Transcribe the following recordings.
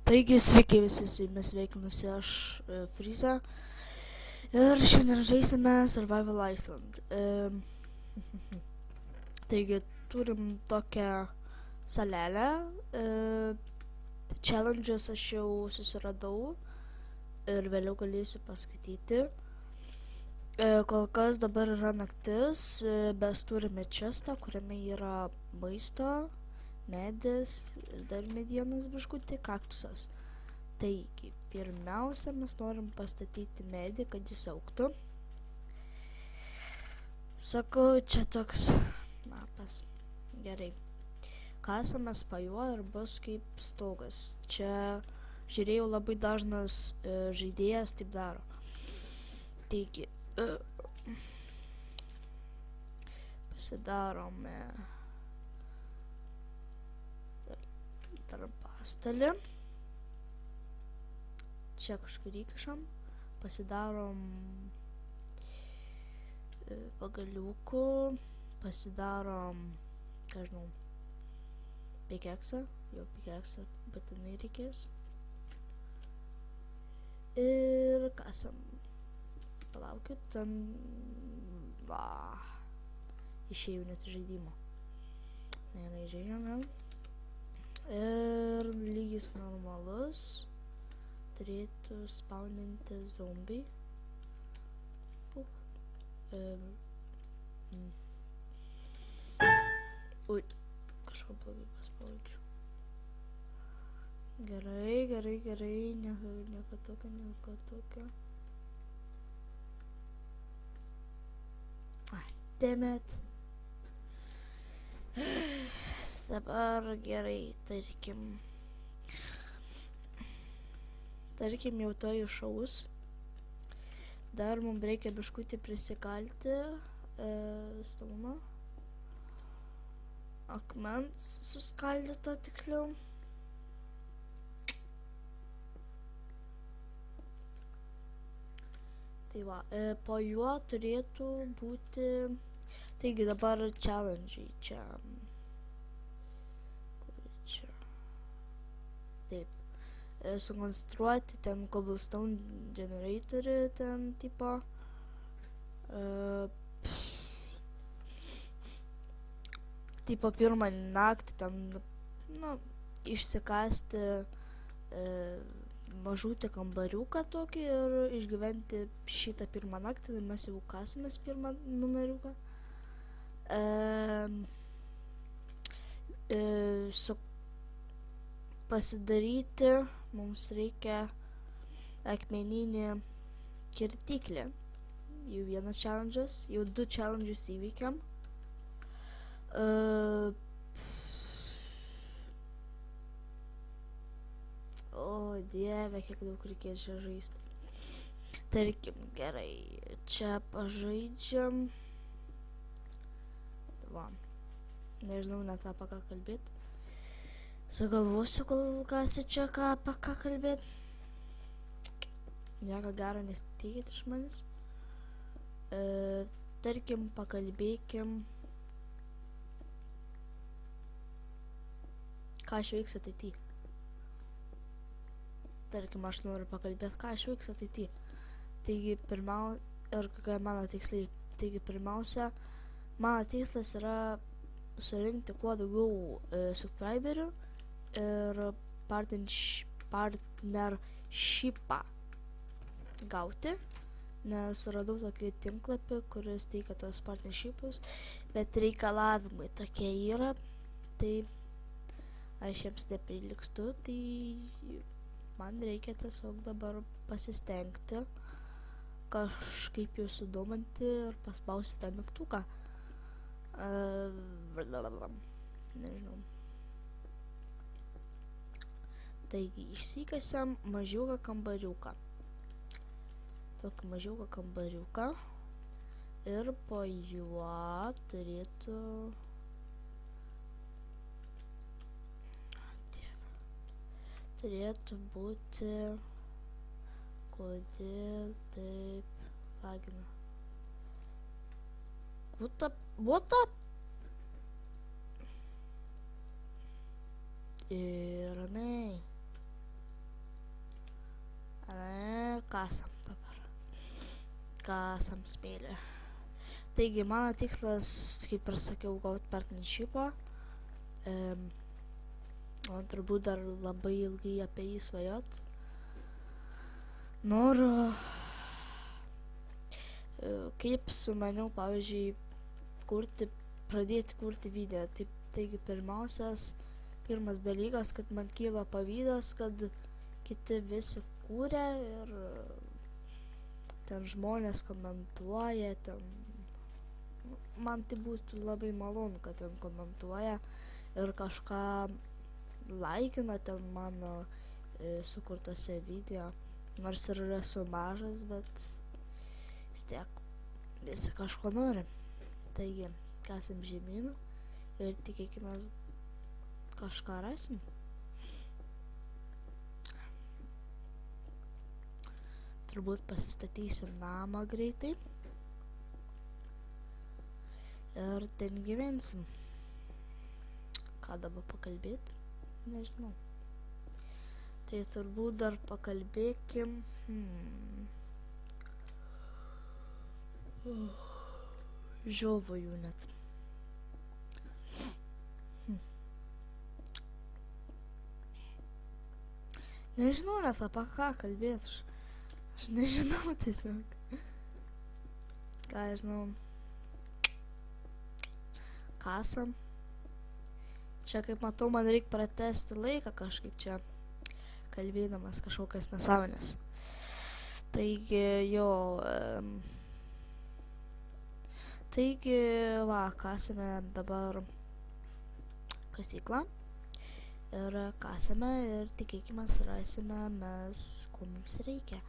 Taigi sveiki visi, su jumis sveikinusi aš Friza ir šiandien žaisime Survival Island. Taigi turim tokią salelę, challenges aš jau susiradau ir vėliau galėsiu paskaityti. Kol kas dabar yra naktis, mes turime čestą, kuriame yra maisto, medis ir dar medienos biškutį, kaktusas. Taigi, pirmiausia, mes norim pastatyti medį, kad jis augtų. Sakau, čia toks mapas. Gerai. Kasamas po juo ir bus kaip stogas. Čia žiūrėjau, labai dažnas žaidėjas taip daro. Taigi, pasidarome darbastalį. Čia kažkur įkišam. Pasidarom pagaliukų. Pasidarom, ką žinau, pikeksą. Jo pikeksą būtinai reikės. Ir kasam. Palaukit, ten... Išėjau net žaidimo. Gerai, žaidžiam vėl. Ir lygis normalus. Turėtų spawninti zombiai. Ui, kažko blogai paspaudžiu. Gerai, nieko tokio. Dammit. Dabar gerai, tarkim jau to iššaus. Dar mums reikia biškutį prisikalti stauną. Akmens suskaldyto tiksliau. Tai va, po juo turėtų būti... Taigi dabar challenge'ai čia. Kur čia? Taip. Sukonstruoti ten cobblestone generatorį ten tipo. Tipo pirmą naktį ten, nu, išsikasti mažutį kambariuką tokį ir išgyventi šitą pirmą naktį, mes jau kasimės pirmą numeriuką. Pasidaryti mums reikia akmeninį kirtiklį. Jau vienas challenge'as, jau 2 challenge'us įveikiam. O dieve, kiek daug reikės čia žaisti. Tarkim, gerai, čia pažaidžiam. Va, nežinau net apie ką kalbėt. Sugalvosiu, kol kasi čia apie ką kalbėt. Nieko gero nesitikėt iš manęs. Tarkim, pakalbėkim. Ką aš veiksiu ateityje. Tarkim, aš noriu pakalbėti, ką aš veiksiu ateityje. Taigi, ir kokie mano tikslai. Taigi, pirmiausia, mano tikslas yra surinkti kuo daugiau subscriberių ir partnershipą gauti, nes radau tokį tinklapį, kuris teikia tos partnershipus, bet reikalavimai tokie yra, tai aš jiems neprilygstu, tai man reikia tiesiog dabar pasistengti, kažkaip jau sudominti ir paspausti tą mygtuką. Nežinau. Taigi, išsikasiam mažiuką kambariuką. Tokį mažiuką kambariuką. Ir po juo turėtų būti... Kodėl taip lagina? What the? Ir ramiai. kasam dabar. Kasam smėlį. Taigi, mano tikslas, kaip ir sakiau, gauti partnershipą. O turbūt dar labai ilgai apie jį svajot. Noriu, kaip sumaniau, pavyzdžiui, pradėti kurti video. Taigi, pirmas dalykas, kad man kyla pavydas, kad kiti visi kūrė ir ten žmonės komentuoja, man tai būtų labai malonu, kad ten komentuoja ir kažką laikina ten mano sukurtose video. Nors ir esu mažas, bet vis tiek visi kažko nori. Taigi, kasam žemyn ir tikėkime kažką rasim. Turbūt pasistatysim namą greitai ir ten gyvensim. Ką dabar pakalbėti? Nežinau. Tai turbūt dar pakalbėkim. Žiovoju net. Nežinau net apie ką kalbėti. Aš nežinau tiesiog. Ką žinau. Kasam. Čia kaip matau, man reikia pratesti laiką kažkaip čia. Kalbėdamas kažkokias nesąmonės. Taigi, kasame dabar kasyklą ir kasame ir tikėkime rasime mes, ko mums reikia.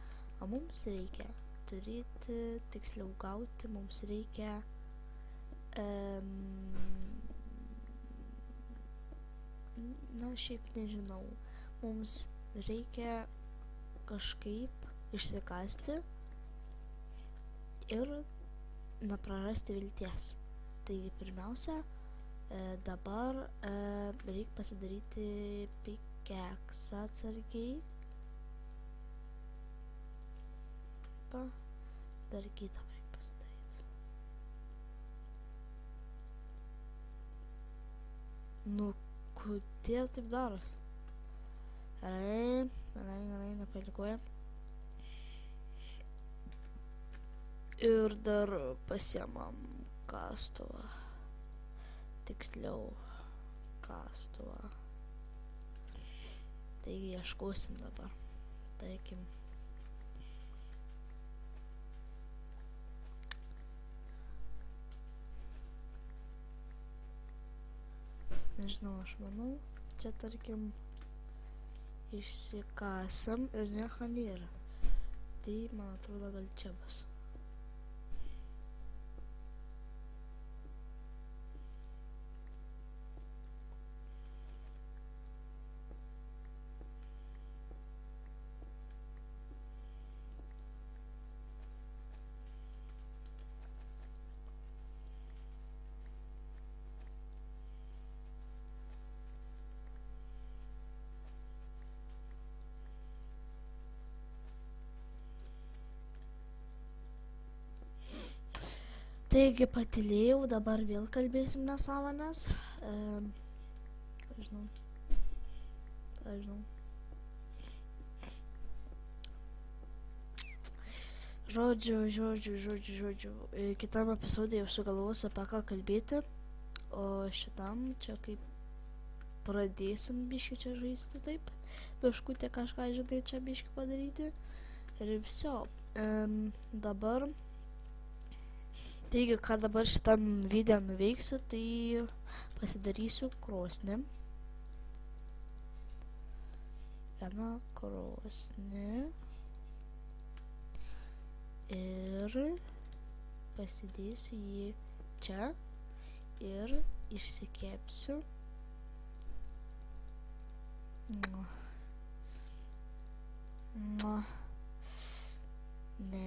O mums reikia turėti, tiksliau gauti, mums reikia šiaip nežinau, mums reikia kažkaip išsikasti ir neprarasti vilties. Taigi pirmiausia, dabar reikia pasidaryti pikeksą atsargiai. Dar kitą reikia pasidaryti. Nu, kodėl taip daros? Gerai, nepalikuoja. Ir dar pasiemam kastuvą. Tiksliau, kastuvą. Taigi ieškosim dabar. Tarkim. Nežinau, aš manau, čia tarkim išsikasam ir nieko nėra. Tai, man atrodo, gal čia bus. Taigi patylėjau, dabar vėl kalbėsim nesąmonės. Žinau. Žodžiu. Kitam epizodui jau sugalvosiu apie ką kalbėti. O šitam čia kaip pradėsim biškį čia žaisti taip. Biškutė kažką žinai čia biškį padaryti. Ir viso. Dabar. Taigi, ką dabar šitam video nuveiksiu, tai pasidarysiu krosnį. Vieną krosnį. Ir pasidėsiu jį čia. Ir išsikepsiu. Ne.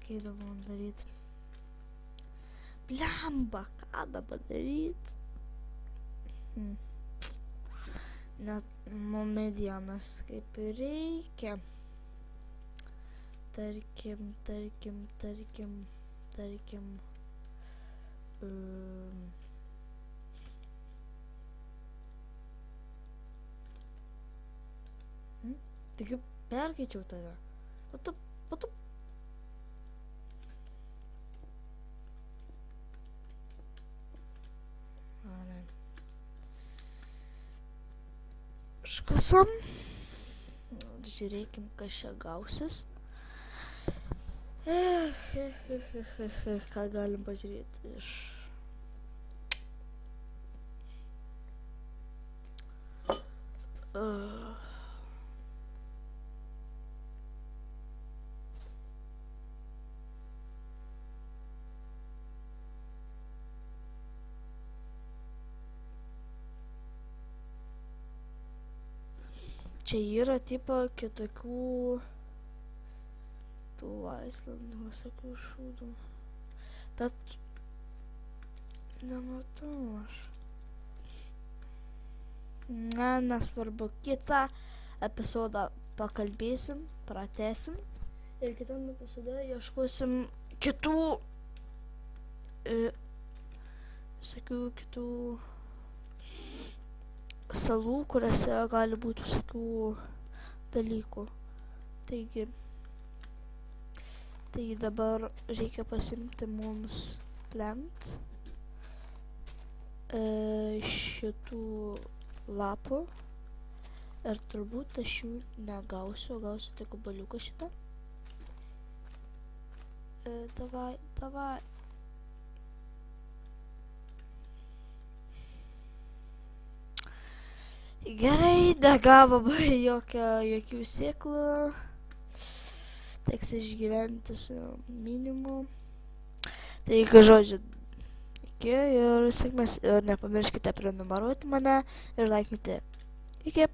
Kaip dabar daryt? Blemba, ką dabar daryt? Net medienos kaip ir reikia. tarkim. Taigi perkeičiau tave. O tu. Gerai. Iškasam. Žiūrėkim, kas čia gausis. Ką galim pažiūrėti iš... Čia yra tipo kitokių tų Aislandų visokių šūdų, bet nematau aš. Nesvarbu, kitą epizodą pakalbėsim, pratęsim ir kitam epizode ieškosim kitų visokių kitų salų, kuriuose gali būti visokių dalykų. Taigi dabar reikia pasimti mums lent šitų lapų ir turbūt aš jų negausiu, gausiu tik obaliuką šitą. Davai. Gerai, negavom jokių sėklų. Teks išgyventi su minimumu. Taigi, žodžiu, iki ir sėkmės. Ir nepamirškite prenumeruoti mane ir laikyti. Iki.